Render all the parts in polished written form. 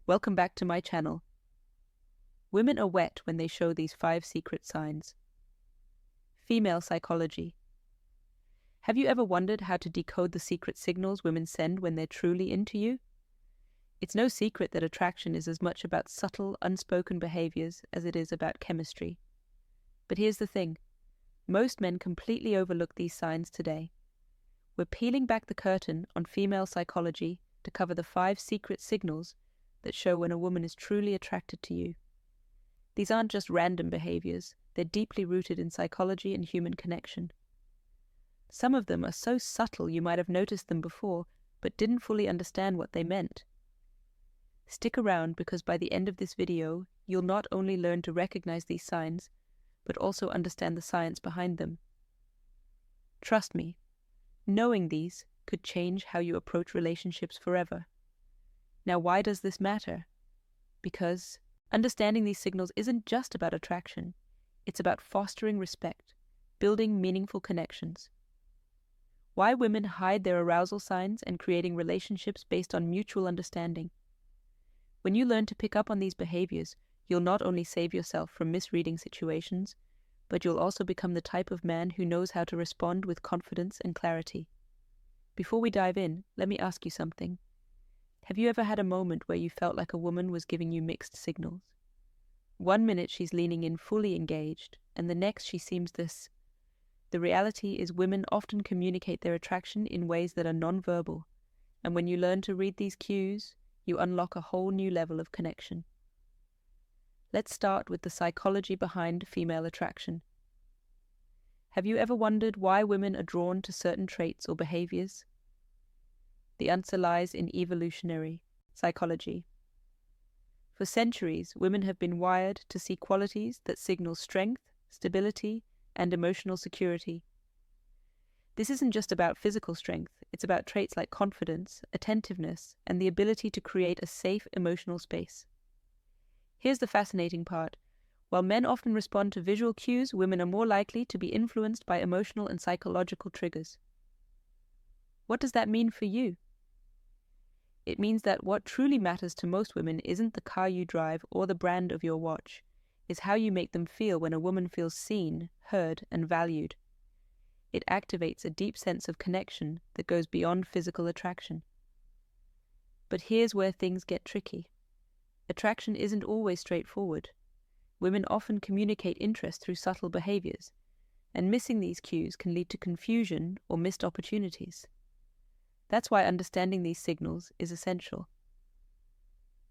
Welcome back to my channel. Women are wet when they show these 5 secret signs. Female psychology. Have you ever wondered how to decode the secret signals women send when they're truly into you? It's no secret that attraction is as much about subtle, unspoken behaviors as it is about chemistry. But here's the thing. Most men completely overlook these signs today. We're peeling back the curtain on female psychology to cover the 5 secret signals that show when a woman is truly attracted to you. These aren't just random behaviors, they're deeply rooted in psychology and human connection. Some of them are so subtle you might have noticed them before, but didn't fully understand what they meant. Stick around because by the end of this video, you'll not only learn to recognize these signs, but also understand the science behind them. Trust me, knowing these could change how you approach relationships forever. Now, why does this matter? Because understanding these signals isn't just about attraction, it's about fostering respect, building meaningful connections. Why women hide their arousal signs and creating relationships based on mutual understanding. When you learn to pick up on these behaviors, you'll not only save yourself from misreading situations, but you'll also become the type of man who knows how to respond with confidence and clarity. Before we dive in, let me ask you something. Have you ever had a moment where you felt like a woman was giving you mixed signals? One minute she's leaning in fully engaged, and the next she seems this. The reality is women often communicate their attraction in ways that are non-verbal, and when you learn to read these cues, you unlock a whole new level of connection. Let's start with the psychology behind female attraction. Have you ever wondered why women are drawn to certain traits or behaviors? The answer lies in evolutionary psychology. For centuries, women have been wired to see qualities that signal strength, stability, and emotional security. This isn't just about physical strength, it's about traits like confidence, attentiveness, and the ability to create a safe emotional space. Here's the fascinating part. While men often respond to visual cues, women are more likely to be influenced by emotional and psychological triggers. What does that mean for you? It means that what truly matters to most women isn't the car you drive or the brand of your watch. It's how you make them feel when a woman feels seen, heard, and valued. It activates a deep sense of connection that goes beyond physical attraction. But here's where things get tricky. Attraction isn't always straightforward. Women often communicate interest through subtle behaviors, and missing these cues can lead to confusion or missed opportunities. That's why understanding these signals is essential.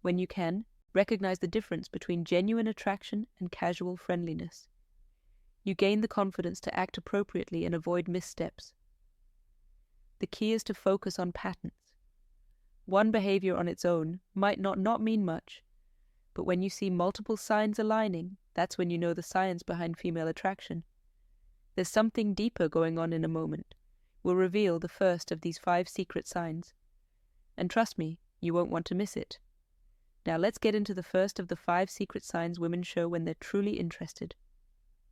When you can, recognize the difference between genuine attraction and casual friendliness. You gain the confidence to act appropriately and avoid missteps. The key is to focus on patterns. One behavior on its own might not mean much, but when you see multiple signs aligning, that's when you know the science behind female attraction. There's something deeper going on in a moment. We'll reveal the first of these 5 secret signs. And trust me, you won't want to miss it. Now let's get into the first of the 5 secret signs women show when they're truly interested.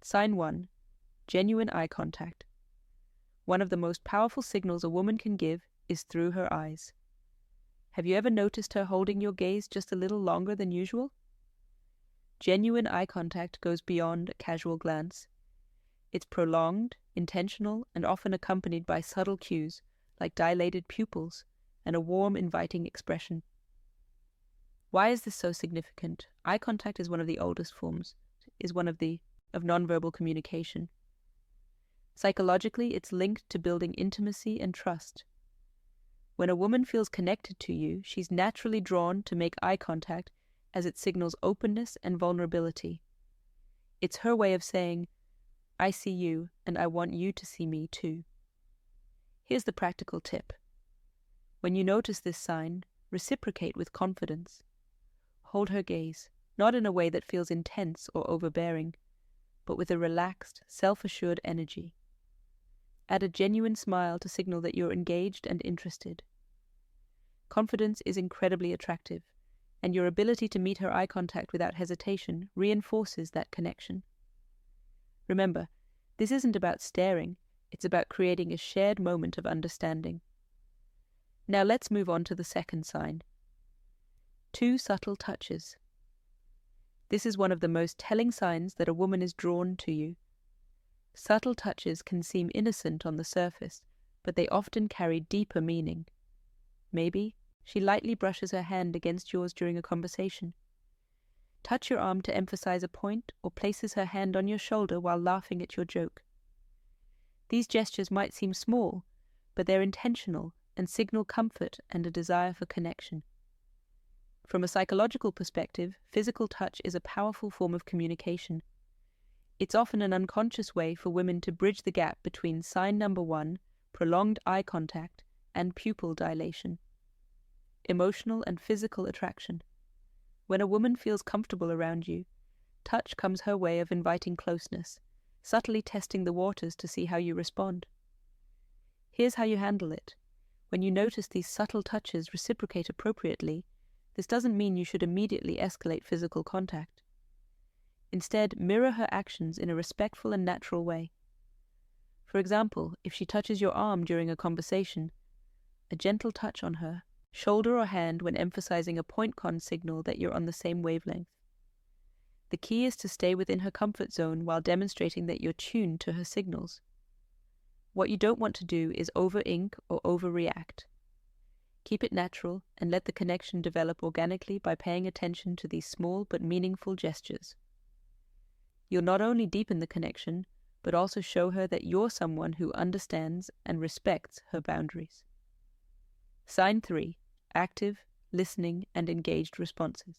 Sign 1. Genuine eye contact. One of the most powerful signals a woman can give is through her eyes. Have you ever noticed her holding your gaze just a little longer than usual? Genuine eye contact goes beyond a casual glance. It's prolonged, intentional, and often accompanied by subtle cues like dilated pupils and a warm, inviting expression. Why is this so significant? Eye contact is one of the oldest forms, of nonverbal communication. Psychologically, it's linked to building intimacy and trust. When a woman feels connected to you, she's naturally drawn to make eye contact as it signals openness and vulnerability. It's her way of saying, I see you, and I want you to see me too. Here's the practical tip. When you notice this sign, reciprocate with confidence. Hold her gaze, not in a way that feels intense or overbearing, but with a relaxed, self-assured energy. Add a genuine smile to signal that you're engaged and interested. Confidence is incredibly attractive, and your ability to meet her eye contact without hesitation reinforces that connection. Remember, this isn't about staring, it's about creating a shared moment of understanding. Now let's move on to the second sign. 2 subtle touches. This is one of the most telling signs that a woman is drawn to you. Subtle touches can seem innocent on the surface, but they often carry deeper meaning. Maybe she lightly brushes her hand against yours during a conversation. Touch your arm to emphasize a point, or places her hand on your shoulder while laughing at your joke. These gestures might seem small, but they're intentional and signal comfort and a desire for connection. From a psychological perspective, physical touch is a powerful form of communication. It's often an unconscious way for women to bridge the gap between sign number 1, prolonged eye contact, and pupil dilation. Emotional and physical attraction. When a woman feels comfortable around you, touch comes her way of inviting closeness, subtly testing the waters to see how you respond. Here's how you handle it. When you notice these subtle touches reciprocate appropriately, this doesn't mean you should immediately escalate physical contact. Instead, mirror her actions in a respectful and natural way. For example, if she touches your arm during a conversation, a gentle touch on her shoulder or hand when emphasizing a point-con signal that you're on the same wavelength. The key is to stay within her comfort zone while demonstrating that you're tuned to her signals. What you don't want to do is over-ink or overreact. Keep it natural and let the connection develop organically by paying attention to these small but meaningful gestures. You'll not only deepen the connection, but also show her that you're someone who understands and respects her boundaries. Sign 3. Active, listening, and engaged responses.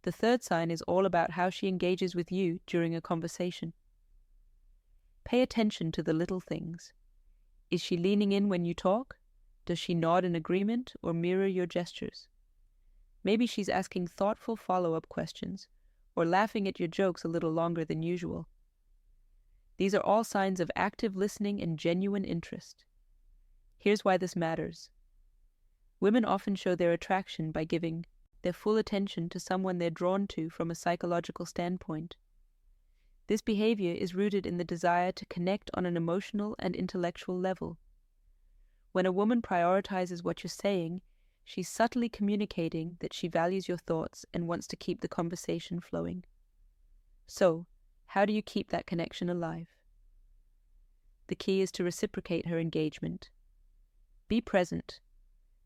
The third sign is all about how she engages with you during a conversation. Pay attention to the little things. Is she leaning in when you talk? Does she nod in agreement or mirror your gestures? Maybe she's asking thoughtful follow-up questions or laughing at your jokes a little longer than usual. These are all signs of active listening and genuine interest. Here's why this matters. Women often show their attraction by giving their full attention to someone they're drawn to from a psychological standpoint. This behavior is rooted in the desire to connect on an emotional and intellectual level. When a woman prioritizes what you're saying, she's subtly communicating that she values your thoughts and wants to keep the conversation flowing. So, how do you keep that connection alive? The key is to reciprocate her engagement. Be present.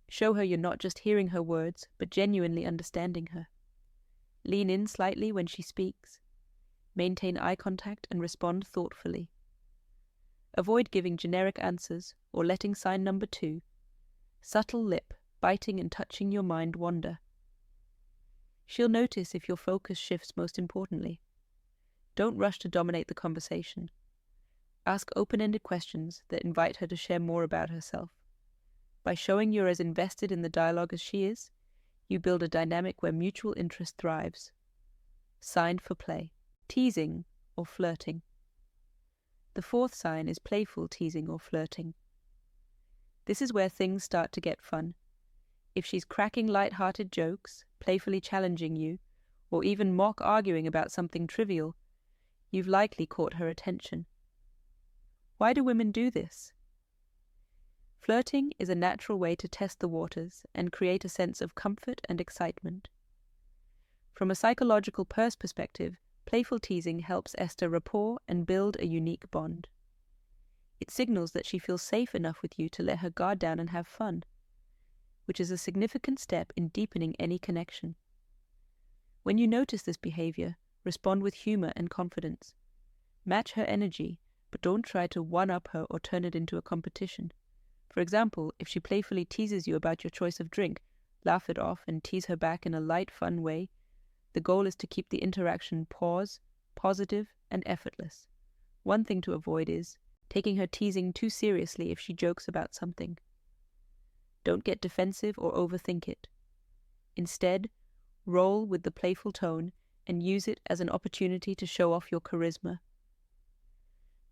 Show her you're not just hearing her words, but genuinely understanding her. Lean in slightly when she speaks. Maintain eye contact and respond thoughtfully. Avoid giving generic answers or letting sign number 2, subtle lip, biting and touching your mind, wander. She'll notice if your focus shifts most importantly. Don't rush to dominate the conversation. Ask open-ended questions that invite her to share more about herself. By showing you're as invested in the dialogue as she is, you build a dynamic where mutual interest thrives. Sign for play, teasing or flirting. The fourth sign is playful teasing or flirting. This is where things start to get fun. If she's cracking light-hearted jokes, playfully challenging you, or even mock arguing about something trivial, you've likely caught her attention. Why do women do this? Flirting is a natural way to test the waters and create a sense of comfort and excitement. From a psychological perspective, playful teasing helps establish rapport and build a unique bond. It signals that she feels safe enough with you to let her guard down and have fun, which is a significant step in deepening any connection. When you notice this behavior, respond with humor and confidence. Match her energy, but don't try to one-up her or turn it into a competition. For example, if she playfully teases you about your choice of drink, laugh it off and tease her back in a light, fun way. The goal is to keep the interaction positive, and effortless. One thing to avoid is taking her teasing too seriously if she jokes about something. Don't get defensive or overthink it. Instead, roll with the playful tone and use it as an opportunity to show off your charisma.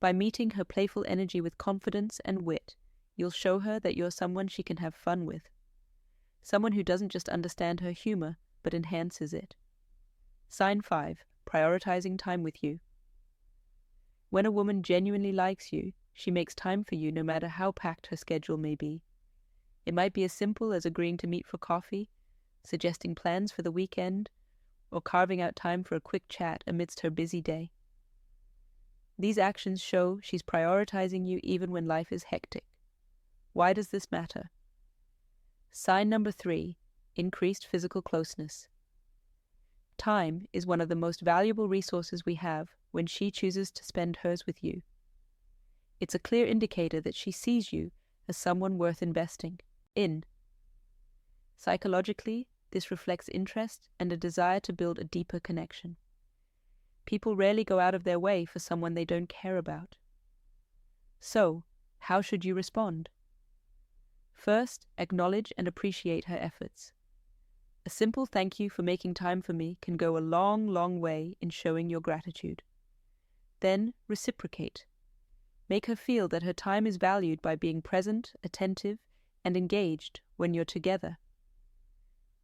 By meeting her playful energy with confidence and wit, you'll show her that you're someone she can have fun with. Someone who doesn't just understand her humor, but enhances it. Sign 5. Prioritizing time with you. When a woman genuinely likes you, she makes time for you no matter how packed her schedule may be. It might be as simple as agreeing to meet for coffee, suggesting plans for the weekend, or carving out time for a quick chat amidst her busy day. These actions show she's prioritizing you even when life is hectic. Why does this matter? Sign number 3, increased physical closeness. Time is one of the most valuable resources we have when she chooses to spend hers with you. It's a clear indicator that she sees you as someone worth investing in. Psychologically, this reflects interest and a desire to build a deeper connection. People rarely go out of their way for someone they don't care about. So, how should you respond? First, acknowledge and appreciate her efforts. A simple thank you for making time for me can go a long, long way in showing your gratitude. Then, reciprocate. Make her feel that her time is valued by being present, attentive, and engaged when you're together.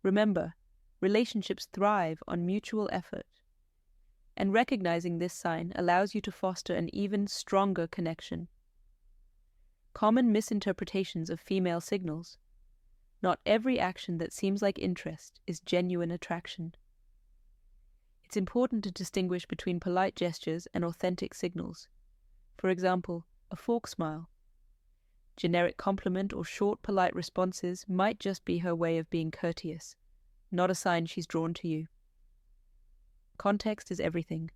Remember, relationships thrive on mutual effort, and recognizing this sign allows you to foster an even stronger connection. Common misinterpretations of female signals. Not every action that seems like interest is genuine attraction. It's important to distinguish between polite gestures and authentic signals. For example, a fork smile. Generic compliment or short, polite responses might just be her way of being courteous, not a sign she's drawn to you. Context is everything.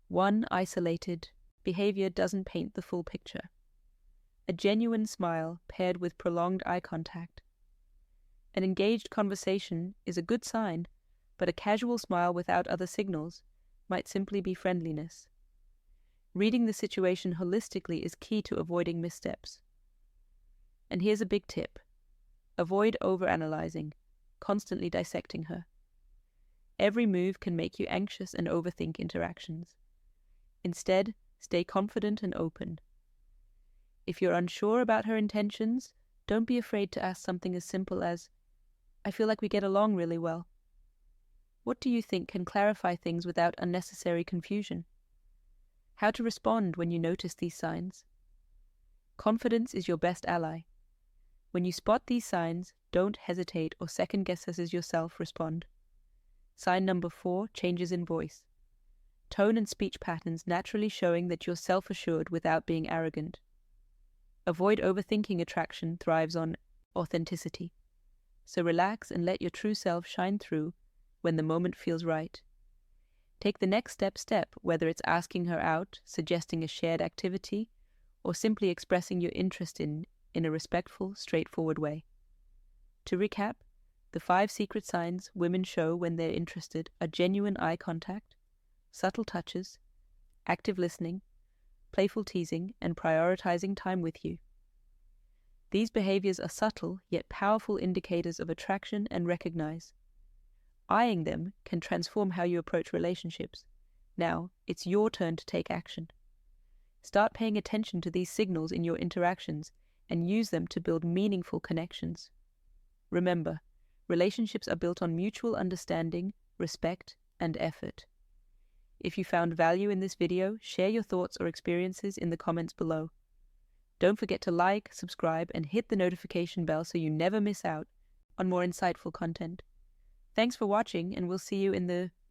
One isolated behavior doesn't paint the full picture. A genuine smile paired with prolonged eye contact. An engaged conversation is a good sign, but a casual smile without other signals might simply be friendliness. Reading the situation holistically is key to avoiding missteps. And here's a big tip. Avoid overanalyzing, constantly dissecting her. Every move can make you anxious and overthink interactions. Instead, stay confident and open. If you're unsure about her intentions, don't be afraid to ask something as simple as, "I feel like we get along really well." What do you think can clarify things without unnecessary confusion? How to respond when you notice these signs? Confidence is your best ally. When you spot these signs, don't hesitate or second-guess as yourself respond. Sign number 4, changes in voice. Tone and speech patterns naturally showing that you're self-assured without being arrogant. Avoid overthinking. Attraction thrives on authenticity. So relax and let your true self shine through when the moment feels right. Take the next step, whether it's asking her out, suggesting a shared activity, or simply expressing your interest in a respectful, straightforward way. To recap, the 5 secret signs women show when they're interested are genuine eye contact, subtle touches, active listening, playful teasing, and prioritizing time with you. These behaviors are subtle yet powerful indicators of attraction and recognize. Eyeing them can transform how you approach relationships. Now, it's your turn to take action. Start paying attention to these signals in your interactions and use them to build meaningful connections. Remember, relationships are built on mutual understanding, respect, and effort. If you found value in this video, share your thoughts or experiences in the comments below. Don't forget to like, subscribe, and hit the notification bell so you never miss out on more insightful content. Thanks for watching, and we'll see you in the